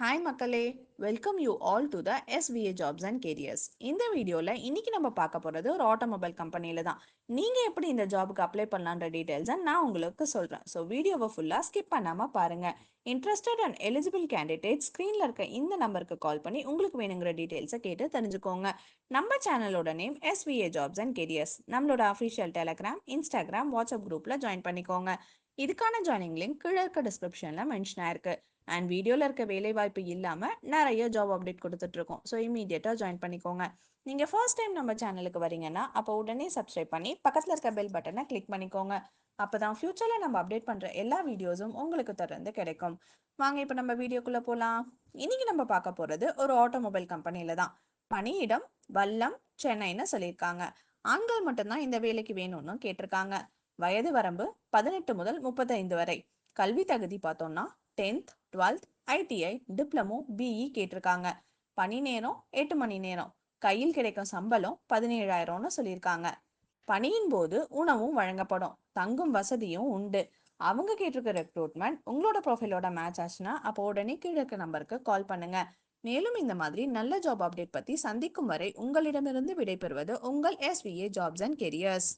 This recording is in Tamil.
ஹாய் மக்களே, welcome you all to the SVA jobs and careers. இந்த வீடியோவில் இன்னைக்கு நம்ம பார்க்க போகிறது ஒரு ஆட்டோமொபைல் கம்பெனியில் தான். நீங்கள் எப்படி இந்த ஜாபுக்கு அப்ளை பண்ணலான்ற டீட்டெயில்ஸை நான் உங்களுக்கு சொல்கிறேன். ஸோ வீடியோவை ஃபுல்லாக ஸ்கிப் பண்ணாமல் பாருங்கள். இன்ட்ரெஸ்டட் அண்ட் எலிஜிபிள் கேண்டிடேட் ஸ்க்ரீனில் இருக்க இந்த நம்பருக்கு கால் பண்ணி உங்களுக்கு வேணுங்கிற டீட்டெயில்ஸை கேட்டு தெரிஞ்சுக்கோங்க. நம்ம சேனலோட name SVA jobs and careers. நம்மளோட அஃபிஷியல் டெலகிராம், இன்ஸ்டாகிராம், வாட்ஸ்அப் குரூப்பில் ஜாயின் பண்ணிக்கோங்க. இதுக்கான ஜாயினிங் லிங்க் கீழே இருக்க டிஸ்கிரிப்ஷனில் மென்ஷன் ஆயிருக்கு. அண்ட் வீடியோவில் இருக்க வேலை வாய்ப்பு இல்லாமல் நிறைய ஜாப் அப்டேட் கொடுத்துட்ருக்கோம். ஸோ இமீடியட்டாக ஜாயின் பண்ணிக்கோங்க. நீங்கள் ஃபர்ஸ்ட் டைம் நம்ம சேனலுக்கு வரீங்கன்னா அப்போ உடனே சப்ஸ்கிரைப் பண்ணி பக்கத்தில் இருக்க பெல் பட்டனை கிளிக் பண்ணிக்கோங்க. அப்போ தான் ஃப்யூச்சரில் நம்ம அப்டேட் பண்ணுற எல்லா வீடியோஸும் உங்களுக்கு தொடர்ந்து கிடைக்கும். வாங்க இப்போ நம்ம வீடியோக்குள்ளே போகலாம். இன்னைக்கு நம்ம பார்க்க போகிறது ஒரு ஆட்டோமொபைல் கம்பெனியில் தான். பணியிடம் வல்லம், சென்னைன்னு சொல்லியிருக்காங்க. ஆண்கள் மட்டும்தான் இந்த வேலைக்கு வேணும்னு கேட்டிருக்காங்க. வயது வரம்பு 18 முதல் 35 வரை. கல்வி தகுதி பார்த்தோம்னா 10th 12th ITI diploma BE கேட்டிருக்காங்க. பணி நேரம் 8 மணி நேரம். கையில் கிடைக்கும் சம்பளம் 17,000ன்னு சொல்லியிருக்காங்க. பணியின் போது உணவும் வழங்கப்படும். தங்கும் வசதியும் உண்டு. அவங்க கேட்டிருக்க ரெக்ரூட்மெண்ட் உங்களோட ப்ரொஃபைலோட மேட்ச் ஆச்சுன்னா அப்போ உடனே கீழே இருக்க நம்பருக்கு கால் பண்ணுங்க. மேலும் இந்த மாதிரி நல்ல ஜாப் அப்டேட் பத்தி சந்திக்கும் வரை உங்களிடமிருந்து விடைபெறுவது உங்கள் SVA ஜாப்ஸ் அண்ட் கெரியர்ஸ்.